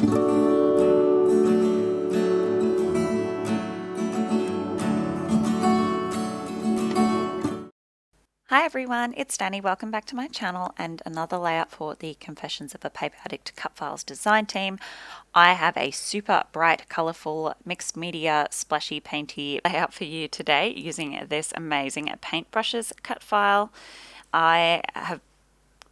Hi everyone, it's Danny. Welcome back to my channel and another layout for the Confessions of a Paper Addict Cutfiles design team. I have a super bright, colourful, mixed media, splashy, painty layout for you today using this amazing paintbrushes cut file. I have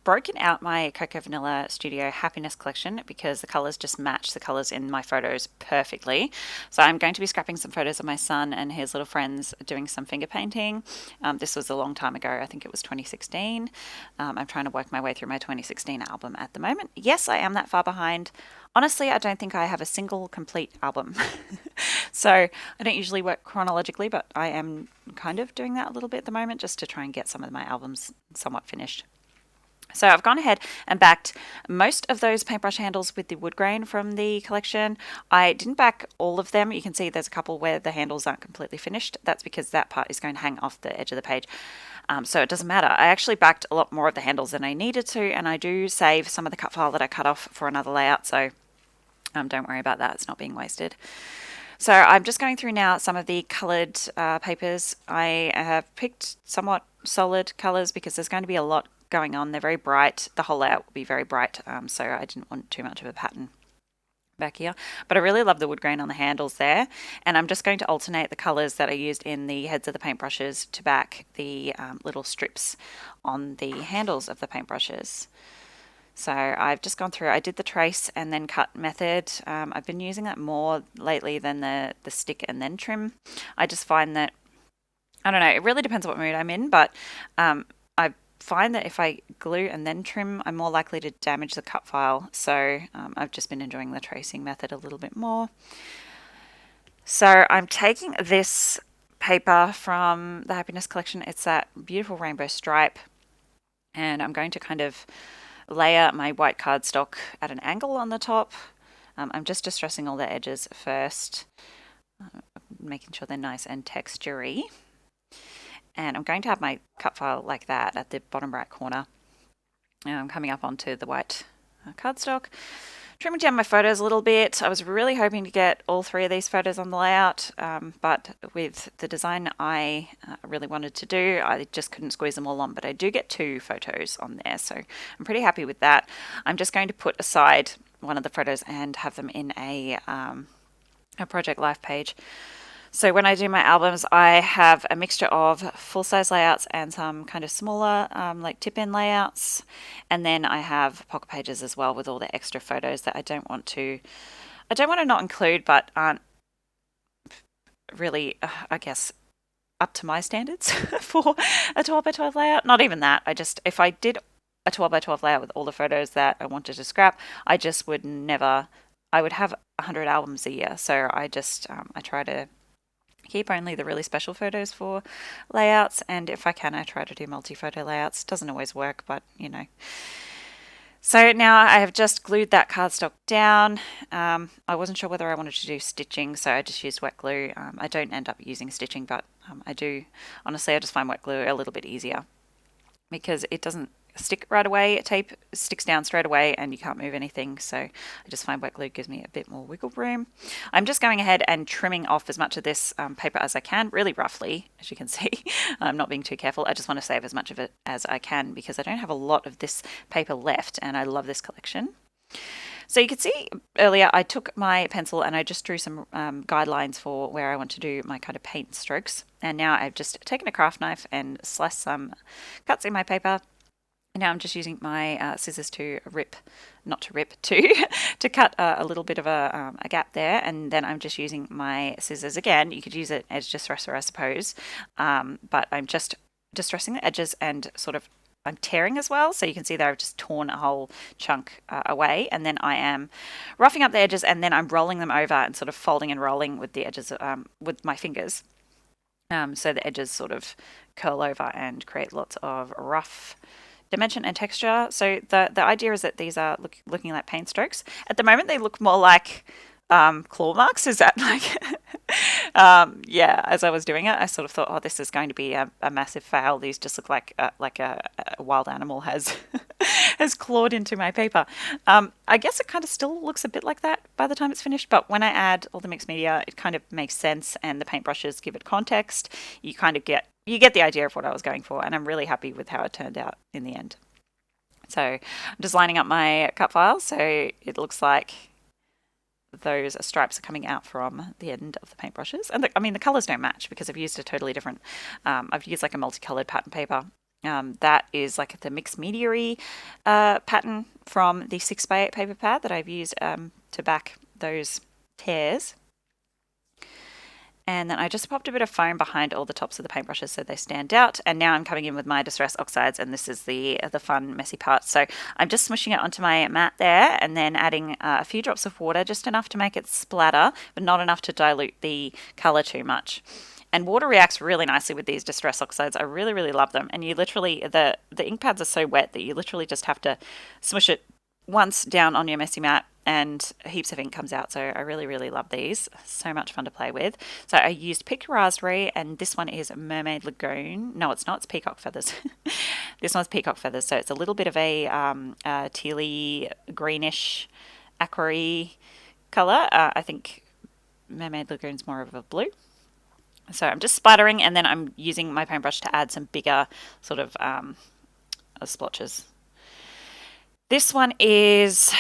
broken out my Cocoa Vanilla Studio Happiness collection because the colours just match the colours in my photos perfectly. So I'm going to be scrapping some photos of my son and his little friends doing some finger painting. This was a long time ago. I think it was 2016. I'm trying to work my way through my 2016 album at the moment. Yes, I am that far behind. Honestly, I don't think I have a single complete album. So I don't usually work chronologically, but I am kind of doing that a little bit at the moment just to try and get some of my albums somewhat finished. So I've gone ahead and backed most of those paintbrush handles with the wood grain from the collection. I didn't back all of them. You can see there's a couple where the handles aren't completely finished. That's because that part is going to hang off the edge of the page. So it doesn't matter. I actually backed a lot more of the handles than I needed to, and I do save some of the cut file that I cut off for another layout. So don't worry about that. It's not being wasted. So I'm just going through now some of the coloured papers. I have picked somewhat solid colours because there's going to be a lot going on. They're very bright. The whole layout will be very bright, so I didn't want too much of a pattern back here. But I really love the wood grain on the handles there, and I'm just going to alternate the colours that I used in the heads of the paintbrushes to back the little strips on the handles of the paintbrushes. So I've just gone through, I did the trace and then cut method. I've been using that more lately than the stick and then trim. I just find that, I don't know, it really depends what mood I'm in, but I find that if I glue and then trim, I'm more likely to damage the cut file. So I've just been enjoying the tracing method a little bit more. So I'm taking this paper from the Happiness collection. It's that beautiful rainbow stripe, and I'm going to kind of layer my white cardstock at an angle on the top. I'm just distressing all the edges first, making sure they're nice and textury. And I'm going to have my cut file like that at the bottom right corner. I'm coming up onto the white cardstock, trimming down my photos a little bit. I was really hoping to get all three of these photos on the layout, but with the design I really wanted to do, I just couldn't squeeze them all on, but I do get 2 photos on there, so I'm pretty happy with that. I'm just going to put aside one of the photos and have them in a Project Life page. So when I do my albums, I have a mixture of full-size layouts and some kind of smaller, like tip-in layouts. And then I have pocket pages as well with all the extra photos that I don't want to not include, but aren't really, I guess, up to my standards for a 12 by 12 layout. Not even that. If I did a 12 by 12 layout with all the photos that I wanted to scrap, I just would never, I would have 100 albums a year. So I try to keep only the really special photos for layouts, and if I can, I try to do multi-photo layouts. Doesn't always work, but you know. So now I have just glued that cardstock down. I wasn't sure whether I wanted to do stitching, so I just used wet glue. I don't end up using stitching, but I do. Honestly, I just find wet glue a little bit easier because it doesn't stick right away. Tape sticks down straight away and you can't move anything, so I just find wet glue gives me a bit more wiggle room. I'm just going ahead and trimming off as much of this paper as I can, really roughly, as you can see. I'm not being too careful. I just want to save as much of it as I can because I don't have a lot of this paper left, and I love this collection. So you can see earlier I took my pencil and I just drew some guidelines for where I want to do my kind of paint strokes, and now I've just taken a craft knife and sliced some cuts in my paper. Now I'm just using my scissors to to cut a little bit of a gap there, and then I'm just using my scissors again. You could use an edge distresser, I suppose, but I'm just distressing the edges and sort of I'm tearing as well. So you can see that I've just torn a whole chunk away, and then I am roughing up the edges, and then I'm rolling them over and sort of folding and rolling with the edges with my fingers. So the edges sort of curl over and create lots of rough dimension and texture. So the idea is that these are looking like paint strokes. At the moment, they look more like claw marks. Is that like Yeah, as I was doing it, I sort of thought, oh, this is going to be a massive fail. These just look like a wild animal has has clawed into my paper. I guess it kind of still looks a bit like that by the time it's finished, but when I add all the mixed media, it kind of makes sense, and the paintbrushes give it context. You get the idea of what I was going for, and I'm really happy with how it turned out in the end. So I'm just lining up my cut files, so it looks like those stripes are coming out from the end of the paintbrushes. And I mean, the colors don't match because I've used a totally different, I've used like a multicolored pattern paper. That is like the mixed media pattern from the 6x8 paper pad that I've used to back those tears. And then I just popped a bit of foam behind all the tops of the paintbrushes so they stand out. And now I'm coming in with my Distress Oxides, and this is the fun, messy part. So I'm just smushing it onto my mat there, and then adding a few drops of water, just enough to make it splatter, but not enough to dilute the colour too much. And water reacts really nicely with these Distress Oxides. I really, really love them. And you literally, the ink pads are so wet that you literally just have to smush it once down on your messy mat and heaps of ink comes out. So I really, really love these. So much fun to play with. So I used Picked Raspberry, and this one is Mermaid Lagoon. No, it's not. It's Peacock Feathers. This one's Peacock Feathers. So it's a little bit of a tealy, greenish, aquary colour. I think Mermaid Lagoon's more of a blue. So I'm just splattering, and then I'm using my paintbrush to add some bigger sort of splotches. This one is,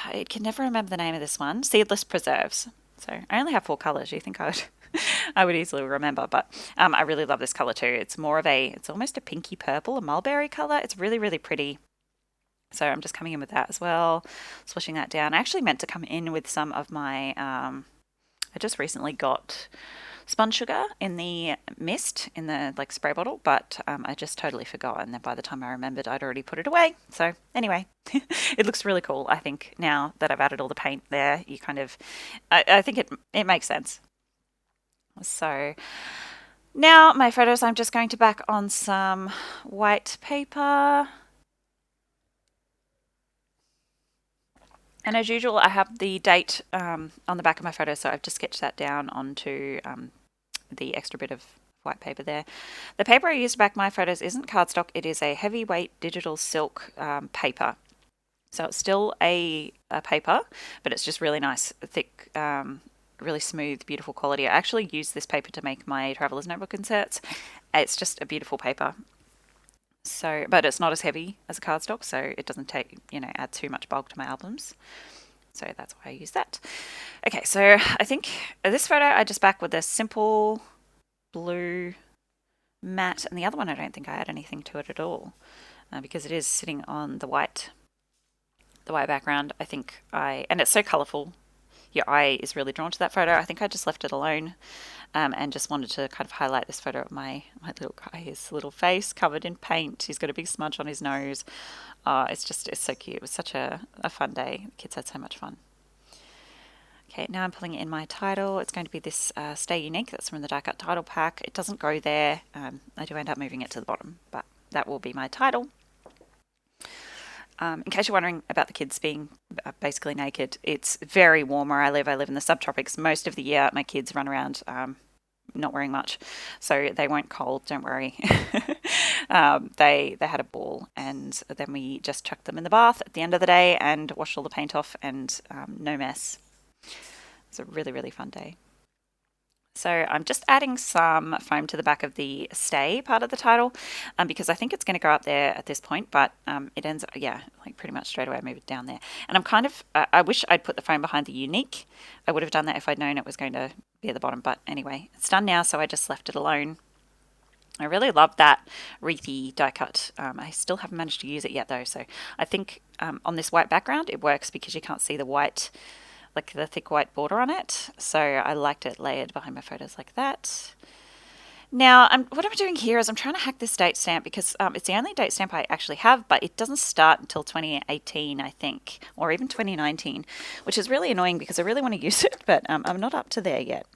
I can never remember the name of this one, Seedless Preserves. So I only have 4 colours. You think I would easily remember, but I really love this colour too. It's more of it's almost a pinky purple, a mulberry colour. It's really, really pretty. So I'm just coming in with that as well, swishing that down. I actually meant to come in with some of my, I just recently got sponge sugar in the mist in the spray bottle, but I just totally forgot, and then by the time I remembered, I'd already put it away. So anyway, it looks really cool. I think now that I've added all the paint there, you kind of, I think it makes sense. So now my photos, I'm just going to back on some white paper. And as usual, I have the date on the back of my photo, so I've just sketched that down onto the extra bit of white paper there. The paper I use to back my photos isn't cardstock, it is a heavyweight digital silk paper. So it's still a paper, but it's just really nice, thick, really smooth, beautiful quality. I actually use this paper to make my Traveler's Notebook inserts. It's just a beautiful paper. So, but it's not as heavy as a cardstock, so it doesn't add too much bulk to my albums. So that's why I use that. Okay, so I think this photo I just back with a simple blue matte, and the other one I don't think I add anything to it at all because it is sitting on the white background. And it's so colourful. Your eye is really drawn to that photo. I think I just left it alone and just wanted to kind of highlight this photo of my little guy, his little face covered in paint. He's got a big smudge on his nose. It's so cute. It was such a fun day. The kids had so much fun. Okay, now I'm pulling in my title. It's going to be this Stay Unique. That's from the die cut title pack. It doesn't go there. I do end up moving it to the bottom, but that will be my title. In case you're wondering about the kids being basically naked, it's very warm where I live. I live in the subtropics. Most of the year, my kids run around not wearing much, so they weren't cold, don't worry. They had a ball, and then we just chucked them in the bath at the end of the day and washed all the paint off, and no mess. It's a really, really fun day. So I'm just adding some foam to the back of the stay part of the title because I think it's going to go up there at this point, but it ends, pretty much straight away I move it down there. And I'm kind of, I wish I'd put the foam behind the unique. I would have done that if I'd known it was going to be at the bottom, but anyway, it's done now, so I just left it alone. I really love that wreathy die cut. I still haven't managed to use it yet though, so I think on this white background it works because you can't see the white, like the thick white border on it. So I liked it layered behind my photos like that. Now, what I'm doing here is I'm trying to hack this date stamp because it's the only date stamp I actually have, but it doesn't start until 2018, I think, or even 2019, which is really annoying because I really want to use it, but I'm not up to there yet.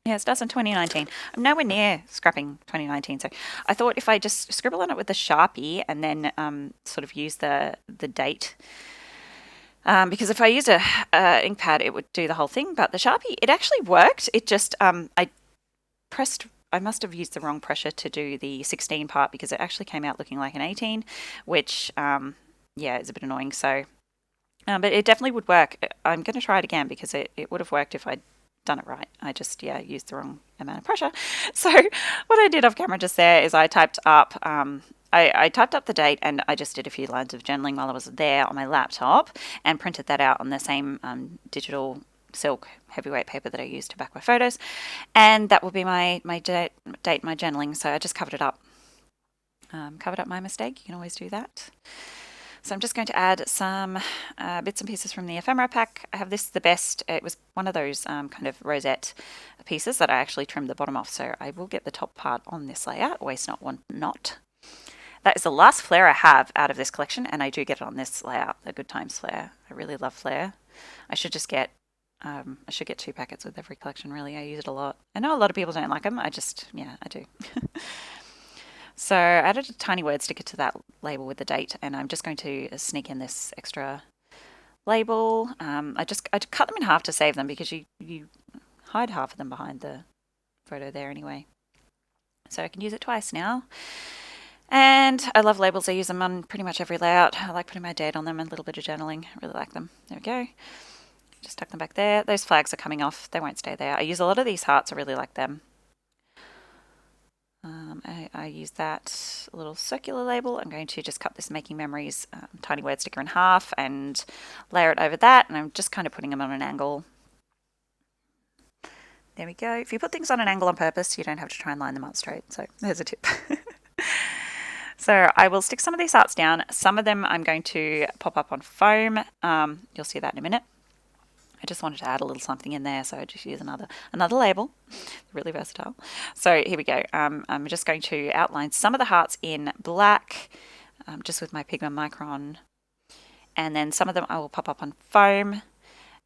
Yeah, it starts in 2019. I'm nowhere near scrapping 2019, so I thought if I just scribble on it with a Sharpie and then sort of use the date because if I used a ink pad, it would do the whole thing. But the Sharpie, it actually worked. It just, I must have used the wrong pressure to do the 16 part because it actually came out looking like an 18, which, yeah, is a bit annoying. So, but it definitely would work. I'm going to try it again because it would have worked if I'd done it right. I just, yeah, used the wrong amount of pressure. So what I did off camera just there is I typed up, I typed up the date and I just did a few lines of journaling while I was there on my laptop and printed that out on the same digital silk heavyweight paper that I used to back my photos. And that will be my date, my journaling. So I just covered it up. Covered up my mistake. You can always do that. So I'm just going to add some bits and pieces from the ephemera pack. I have this, the best. It was one of those kind of rosette pieces that I actually trimmed the bottom off. So I will get the top part on this layout. Waste not, want not. That is the last flare I have out of this collection, and I do get it on this layout, the Good Times flare. I really love flare. I should just get, I should get 2 packets with every collection, really. I use it a lot. I know a lot of people don't like them. I just, yeah, I do. So I added a tiny word sticker to that label with the date, and I'm just going to sneak in this extra label. I cut them in half to save them because you hide half of them behind the photo there anyway. So I can use it twice now. And I love labels. I use them on pretty much every layout. I like putting my date on them and a little bit of journaling. I really like them. There we go. Just tuck them back there. Those flags are coming off. They won't stay there. I use a lot of these hearts. I really like them. I use that little circular label. I'm going to just cut this Making Memories tiny word sticker in half and layer it over that. And I'm just kind of putting them on an angle. There we go. If you put things on an angle on purpose, you don't have to try and line them up straight. So there's a tip. So I will stick some of these hearts down. Some of them I'm going to pop up on foam. You'll see that in a minute. I just wanted to add a little something in there, so I just use another label. Really versatile. So here we go. I'm just going to outline some of the hearts in black, just with my Pigment Micron. And then some of them I will pop up on foam.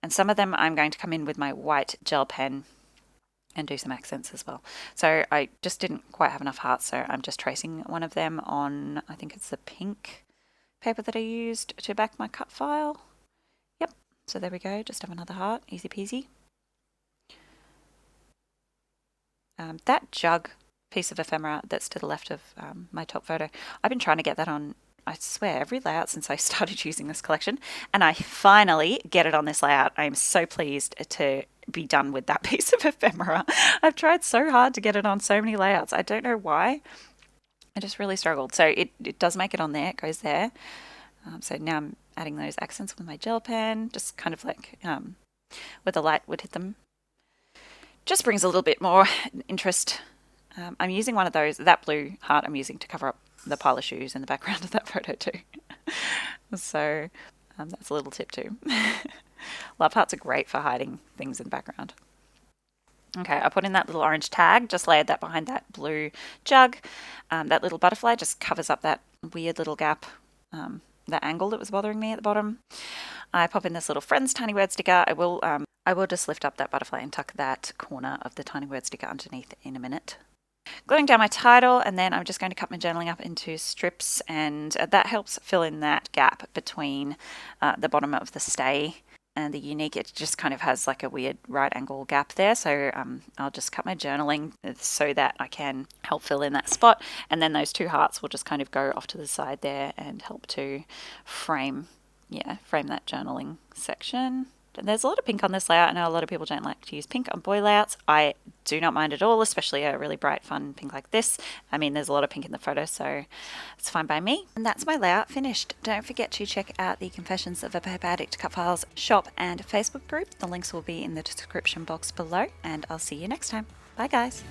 And some of them I'm going to come in with my white gel pen and do some accents as well. So I just didn't quite have enough hearts, so I'm just tracing one of them on, I think it's the pink paper that I used to back my cut file. Yep, so there we go, just have another heart, easy peasy. That jug piece of ephemera that's to the left of my top photo, I've been trying to get that on, I swear, every layout since I started using this collection, and I finally get it on this layout. I am so pleased to be done with that piece of ephemera. I've tried so hard to get it on so many layouts. I don't know why. I just really struggled. So it does make it on there. It goes there. So now I'm adding those accents with my gel pen, just kind of like where the light would hit them. Just brings a little bit more interest. I'm using one of those, that blue heart I'm using to cover up the pile of shoes in the background of that photo too. So that's a little tip too. Love hearts are great for hiding things in the background. Okay, I put in that little orange tag, just layered that behind that blue jug. That little butterfly just covers up that weird little gap, that angle that was bothering me at the bottom. I pop in this little Friends tiny word sticker. I will just lift up that butterfly and tuck that corner of the tiny word sticker underneath in a minute. Gluing down my title, and then I'm just going to cut my journaling up into strips, and that helps fill in that gap between the bottom of the stay and the unique. It just kind of has like a weird right angle gap there, so I'll just cut my journaling so that I can help fill in that spot, and then those 2 hearts will just kind of go off to the side there and help to frame that journaling section. And there's a lot of pink on this layout. I know a lot of people don't like to use pink on boy layouts. I do not mind at all, especially a really bright, fun pink like this. I mean, there's a lot of pink in the photo, so it's fine by me. And that's my layout finished. Don't forget to check out the Confessions of a Paper Addict Cutfiles shop and Facebook group. The links will be in the description box below, and I'll see you next time. Bye, guys.